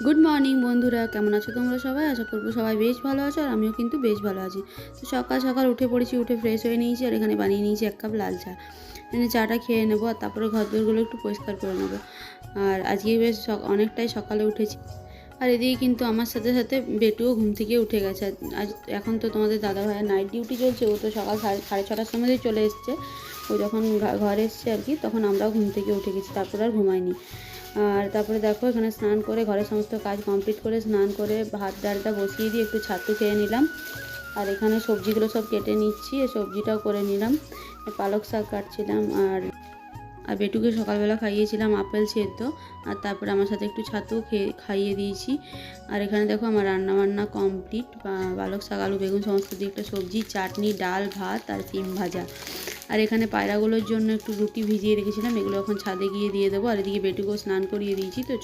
Good morning বন্ধুরা, কেমন আছো তোমরা সবাই? আশা করবো সবাই বেশ ভালো আছো, আর আমিও কিন্তু বেশ ভালো আছি। তো সকাল সকাল উঠে পড়েছি, উঠে ফ্রেশ হয়ে নিয়েছি, আর এখানে বানিয়ে নিয়েছি 1 কাপ লাল চা। এখানে চাটা খেয়ে নেবো, আর তারপরে ঘরদোরগুলো একটু পরিষ্কার করে নেবো। আর আজকে বেশ অনেকটাই সকালে উঠেছি। আর এদিকে কিন্তু আমার সাথে সাথে বেটুও ঘুম থেকে উঠে গেছে। আজ এখন তো তোমাদের দাদা ভাইয়ের নাইট ডিউটি চলছে, ও তো সকাল 6:30টার সময়ই চলে এসছে। ও যখন ঘরে এসছে আর কি, তখন আমরাও ঘুম থেকে উঠে গেছি, তারপর আর ঘুমাইনি। আর তারপরে দেখো এখানে স্নান করে ঘরের সমস্ত কাজ কমপ্লিট করে স্নান করে ভাত ডালটা বসিয়ে দিয়ে একটু ছাতু খেয়ে নিলাম। আর এখানে সবজিগুলো সব কেটে নিচ্ছি, সবজিটাও করে নিলাম। পালক শাক কাটছিলাম, আর বেটুকে সকালবেলা খাইয়েছিলাম আপেল সেদ্ধ, আর তারপরে আমার সাথে একটু ছাতু খাইয়ে দিয়েছি। আর এখানে দেখো আমার রান্নাবান্না কমপ্লিট, পালক শাক আলু বেগুন সমস্ত দিয়ে একটা সবজি, চাটনি, ডাল, ভাত আর সিম ভাজা। আর এখানে পায়রাগুলোর জন্য একটু রুটি ভিজিয়ে রেখেছিলাম, এগুলো এখন ছাদে গিয়ে দিয়ে দেবো। আর এদিকে বেটুকেও স্নান করিয়ে দিয়েছি। তো